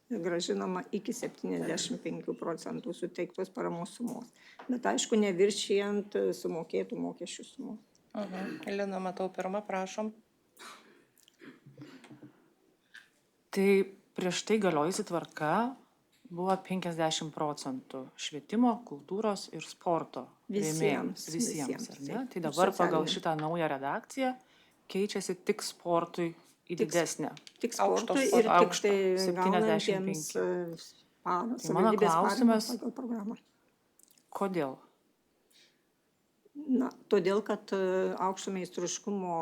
grąžinama iki 75 procentų suteiktos paramos sumos. Bet aišku, neviršijant sumokėtų mokesčių sumos. Elina, matau pirmą, prašom. Tai prieš tai galiojusi tvarka buvo 50 procentų švietimo, kultūros ir sporto rėmėjams. Visiems, ar ne? Tai dabar pagal šitą naują redakciją keičiasi tik sportui į didesnę. Tik sportui ir tik tai gaunantiems Tai mano klausimas, kodėl? Na, todėl, kad aukšto meistriškumo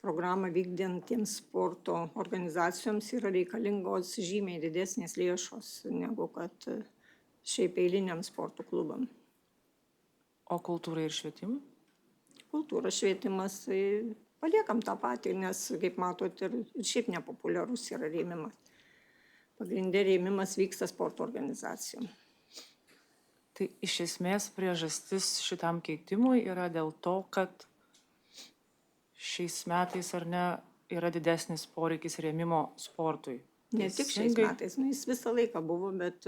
programą vykdantiems sporto organizacijoms yra reikalingos žymiai didesnės lėšos negu kad šiaip eiliniam sporto klubam. O kultūrai ir švietimui? Kultūra, švietimas, paliekam tą patį, nes, kaip matot, ir šiaip nepopuliarus yra rėmimas. Pagrindė rėmimas vyksta sporto organizacijom. Tai iš esmės priežastis šitam keitimui yra dėl to, kad šiais metais ar ne yra didesnis poreikis rėmimo sportui. Ne tik šiais metais, jis visą laiką buvo, bet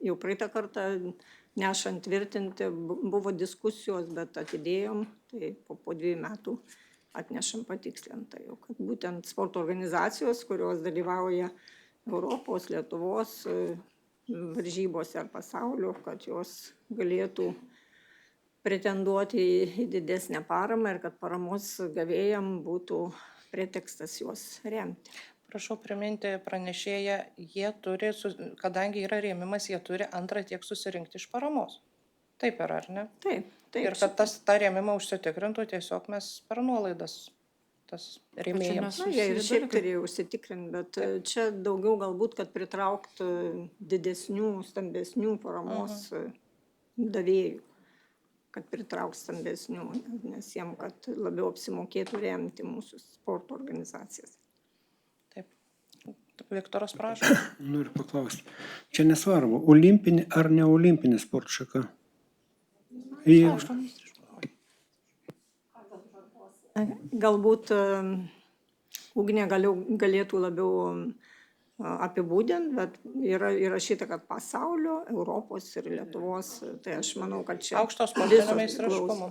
jau praeitą kartą nešant tvirtinti buvo diskusijos, bet atidėjom, tai po 2 metų atnešam patikslintą jau, kad būtent sporto organizacijos, kurios dalyvauja Europos, Lietuvos varžybose ar pasaulio, kad jos galėtų pretenduoti į didesnę paramą ir kad paramos gavėjam būtų pretekstas juos remti. Prašau priminti pranešėją, jie turi, kadangi yra rėmimas, jie turi antrą tiek susirinkti iš paramos. Taip yra, ar ne? Taip. Ir kad tą rėmimą užsitikrintų, tiesiog mes per nuolaidas tas čia rėmėjams. nesu- Na, jie ir Susiję šiaip dalykai. turėjo užsitikrinti, bet čia daugiau galbūt, kad pritrauktų didesnių, stambesnių paramos davėjų, kad pritrauks stambesnių, nes jiem, kad labiau apsimokėtų remti mūsų sporto organizacijas. Viktoras prašo. Noriu paklausti. Čia nesvarbu, olimpinė ar ne olimpinė sporto šaka. Galbūt Ugnė galėtų labiau apibūdinti, bet yra įrašyta, kad pasaulio, Europos ir Lietuvos, tai aš manau, kad čia Aukšto sportinio visos meistriškumo.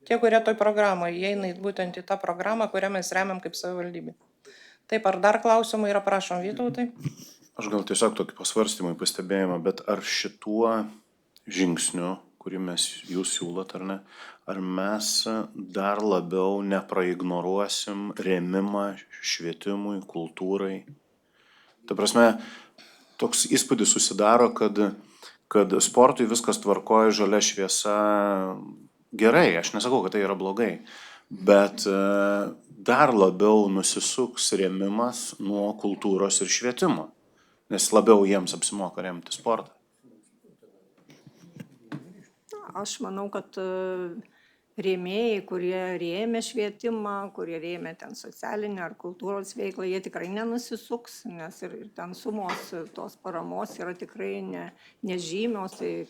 Tie, kurie toj programoje įeina būtent į tą programą, kurią mes remiam kaip savivaldybė. Taip, ar dar klausimų yra, prašom, Vytautai? Aš gal tiesiog tokį pasvarstymą, pastebėjimą, bet ar šituo žingsniu, kurį jūs siūlot, ar ne, ar mes dar labiau nepraignoruosim rėmimą švietimui, kultūrai? Ta prasme, toks įspūdis susidaro, kad sportui viskas tvarkoja, žalia šviesa gerai, aš nesakau, kad tai yra blogai, bet dar labiau nusisuks rėmimas nuo kultūros ir švietimo, nes labiau jiems apsimoka remti sportą. Aš manau, kad rėmėjai, kurie rėmė švietimą, kurie rėmė ten socialinę ar kultūros veiklą, jie tikrai nenusisuks, nes ir ten sumos tos paramos yra tikrai nežymios, tai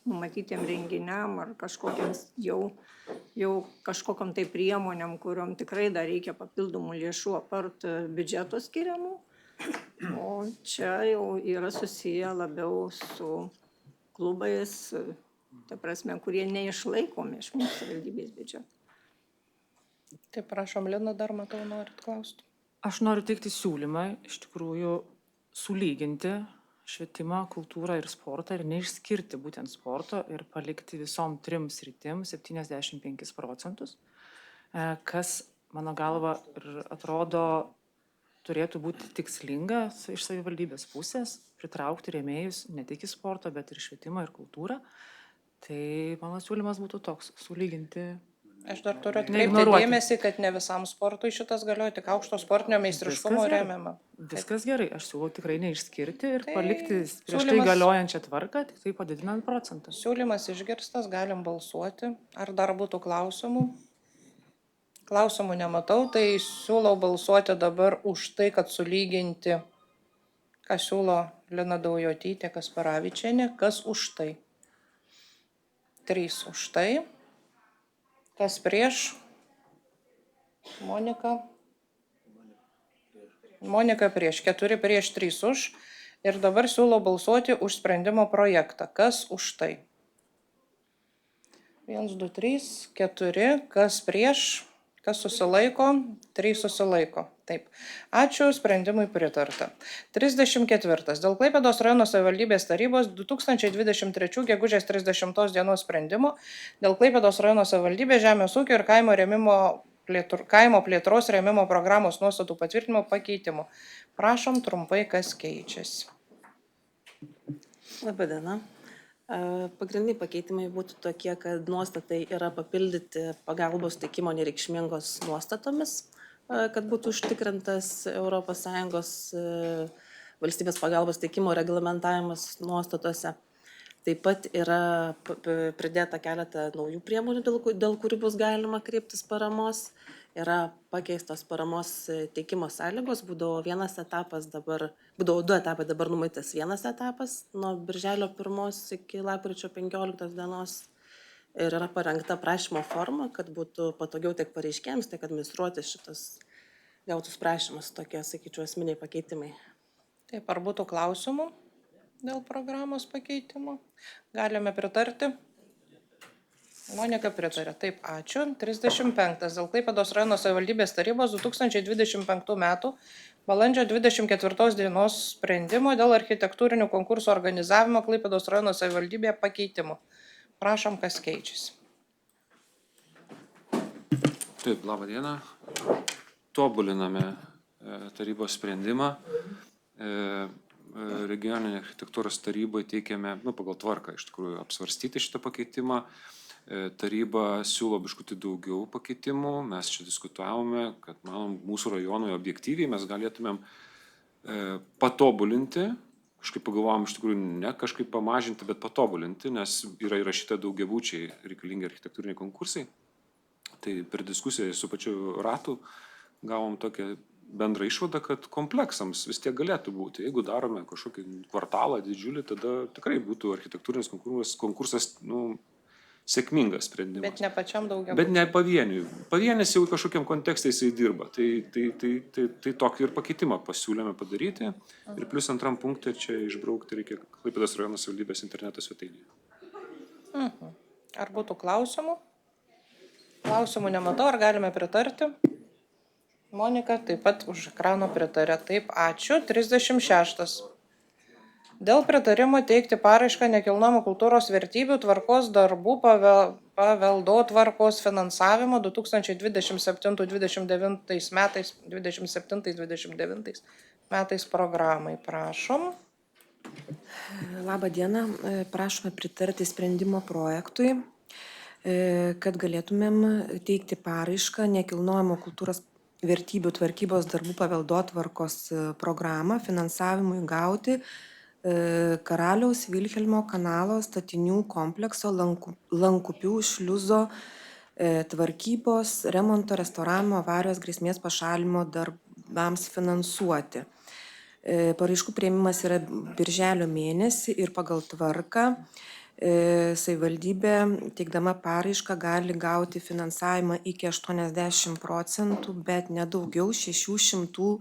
numatytiem renginiam ar kažkokiams jau kažkokiam tai priemonėm, kuriuom tikrai dar reikia papildomų lėšų apart biudžeto skiriamų. O čia jau yra susiję labiau su klubais, ta prasme, kurie neišlaikomi iš mūsų savivaldybės biudžeto. Taip, prašom, Lina, dar matau, norit klausti. Aš noriu teikti siūlymą iš tikrųjų sulyginti švietimą, kultūrą ir sportą ir neišskirti būtent sporto ir palikti visom 3 sritim 75%, kas, mano galva, ir atrodo turėtų būti tikslinga iš savivaldybės pusės, pritraukti rėmėjus ne tik į sportą, bet ir švietimą ir kultūrą. Tai mano siūlymas būtų toks, sulyginti. Aš dar turiu atkreipti dėmesį, kad ne visam sportui šitas galioja, tik aukšto sportinio meistriškumo remiama. Viskas gerai, aš siūlau tikrai neišskirti ir palikti prieš tai galiojančią tvarką, tik tai padidinant procentą. Siūlymas išgirstas, galim balsuoti. Ar dar būtų klausimų? Klausimų nematau, tai siūlau balsuoti dabar už tai, kad sulyginti, ką siūlo Lina Daujotytė Kasparavičienė, kas už tai. 3 už tai. Kas prieš? Monika. Monika prieš. 4 prieš, 3 už. Ir dabar siūlau balsuoti už sprendimo projektą. Kas už tai? 1, 2, 3, 4. Kas prieš? Kas susilaiko? 3 susilaiko. Taip. Ačiū, sprendimui pritarta. 34. Dėl Klaipėdos rajono savivaldybės tarybos 2023 gegužės 30 dienos sprendimo dėl Klaipėdos rajono savivaldybės žemės ūkio ir kaimo plėtros rėmimo programos nuostatų patvirtinimo pakeitimų. Prašom trumpai, kas keičiasi. Labadiena. Pagrindiniai pakeitimai būtų tokie, kad nuostatai yra papildyti pagalbos teikimo nereikšmingos nuostatomis, kad būtų užtikrintas ES valstybės pagalbos teikimo reglamentavimas nuostatose. Taip pat yra pridėta keletą naujų priemonių, dėl kurių bus galima kreiptis paramos. Yra pakeistos paramos teikimo sąlygos, būdavo 2 etapai, dabar numatytas 1 etapas nuo birželio 1 iki lapkričio 15 dienos. Ir yra parengta prašymo forma, kad būtų patogiau tiek pareiškėjams, tiek administruoti šitas gautus prašymus, tokie, sakyčiau, esminiai pakeitimai. Taip, ar būtų klausimų dėl programos pakeitimo? Galime pritarti? Monika pritarė. Taip, ačiū. 35. Dėl Klaipėdos rajono savivaldybės tarybos 2025 metų balandžio 24 dienos sprendimo dėl architektūrinių konkursų organizavimo Klaipėdos rajono savivaldybėje pakeitimų. Prašom, kas keičiasi. Taip, labą dieną. Tobuliname tarybos sprendimą. Regioninė architektūros tarybai teikiame, pagal tvarką iš tikrųjų, apsvarstyti šitą pakeitimą. Taryba siūlo biškutį daugiau pakeitimų. Mes čia diskutavome, kad mūsų rajonui objektyviai mes galėtumėm patobulinti, kažkaip pagalvojom iš tikrųjų ne kažkaip pamažinti, bet patobulinti, nes yra įrašyta daugiabučiai reikalingi architektūriniai konkursai. Tai per diskusiją su pačiu ratu gavom tokią bendrą išvadą, kad kompleksams vis tiek galėtų būti. Jeigu darome kažkokį kvartalą didžiulį, tada tikrai būtų architektūrinis konkursas sėkmingas sprendimas. Bet ne pačiam daugiabučiui. Bet ne pavieniui. Pavienis jau kažkokiam kontekste jisai dirba. Tai tokį ir pakeitimą pasiūlėme padaryti. Ir plus antram punktui čia išbraukti reikia Klaipėdos rajono savivaldybės interneto svetainėje. Ar būtų klausimų? Klausimų nematau, ar galime pritarti? Monika taip pat už ekrano pritarė. Taip, ačiū. 36. Dėl pritarimo teikti paraišką nekilnojamo kultūros vertybių tvarkos darbų paveldotvarkos finansavimo 2027-29 metais programai. Prašom. Labą dieną. Prašome pritarti sprendimo projektui, kad galėtumėm teikti paraišką nekilnojamo kultūros vertybių tvarkybos darbų paveldotvarkos programą finansavimui gauti Karaliaus Vilhelmo kanalo statinių komplekso Lankupių šliuzo tvarkybos, remonto, restauravimo, avarijos grėsmės pašalinimo darbams finansuoti. Paraiškų priėmimas yra birželio mėnesį ir pagal tvarką savivaldybė teikdama paraišką gali gauti finansavimą iki 80%, bet ne daugiau 600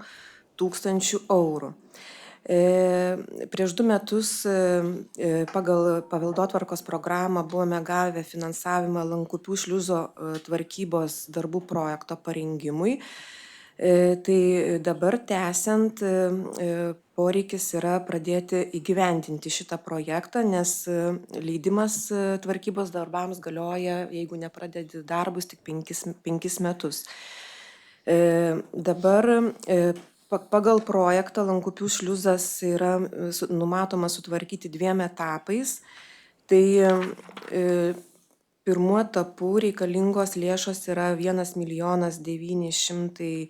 000 eurų. Prieš 2 metus pagal paveldotvarkos programą buvome gavę finansavimą Lankupių šliuzo tvarkybos darbų projekto parengimui. Tai dabar tęsiant poreikis yra pradėti įgyvendinti šitą projektą, nes leidimas tvarkybos darbams galioja, jeigu nepradedi darbus, tik 5 metus. Dabar pagal projektą Lankupių šliuzas yra numatoma sutvarkyti 2 etapais. Tai pirmu etapu reikalingos lėšos yra 1 900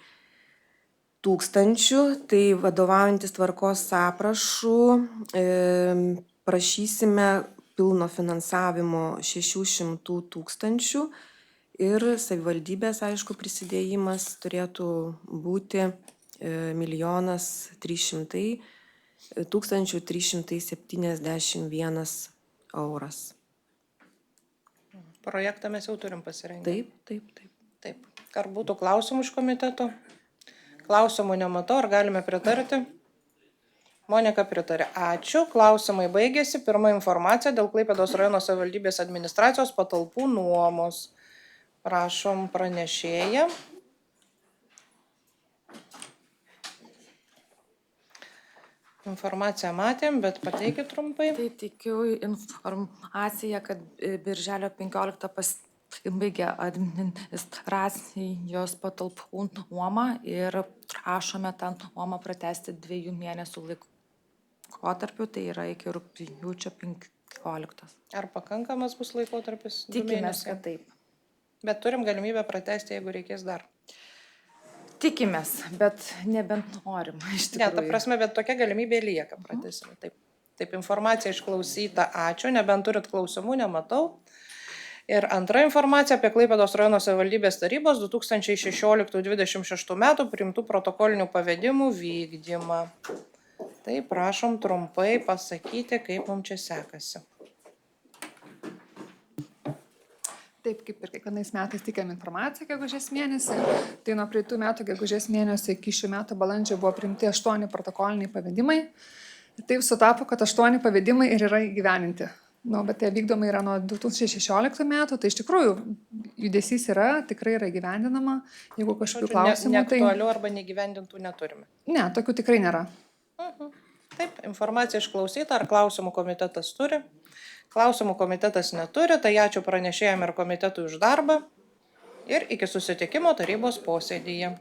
000. Tai vadovaujantis tvarkos aprašu prašysime pilno finansavimo 600 000 ir savivaldybės, aišku, prisidėjimas turėtų būti 1 300 371 euras. Projektą mes jau turim pasirengę. Taip. Ar būtų klausimų iš komiteto? Klausimų nematau, ar galime pritarti? Monika pritarė. Ačiū. Klausimai baigėsi. Pirma informacija dėl Klaipėdos rajono savivaldybės administracijos patalpų nuomos. Prašom pranešėją. Informaciją matėm, bet pateikit trumpai. Tai teikiu informaciją, kad birželio 15 pasibaigė administracijos patalpų nuoma ir prašome tą nuomą pratęsti 2 mėnesių laikotarpiu, tai yra iki rugpjūčio 15. Ar pakankamas bus laikotarpis? Tikimės, kad taip. Bet turim galimybę pratęsti, jeigu reikės dar. Tikimės, bet nebent norim, iš tikrųjų. Ne, ta prasme, bet tokia galimybė lieka pratęsime. Taip, informacija išklausyta, ačiū, nebent turit klausimų, nematau. Ir antra informacija apie Klaipėdos rajono savivaldybės tarybos 2016-2026 metų priimtų protokolinių pavedimų vykdymą. Tai prašom trumpai pasakyti, kaip mums čia sekasi. Taip, kaip ir kiekvienais metais teikiam informaciją gegužės mėnesį. Tai nuo praeitų metų gegužės mėnesio iki šių metų balandžio buvo priimti 8 protokoliniai pavedimai. Taip sutapo, kad 8 pavedimai ir yra įgyveninti. Bet jie vykdomi yra nuo 2016 metų, tai iš tikrųjų judesys yra, tikrai yra įgyvendinama. Jeigu kažkokių klausimų, neaktualių arba negyvendintų neturime. Ne, tokių tikrai nėra. Taip, informacija išklausyta, ar klausimų komitetas turi? Klausimų komitetas neturi, tai ačiū pranešėjam ir komitetui už darbą ir iki susitikimo tarybos posėdyje.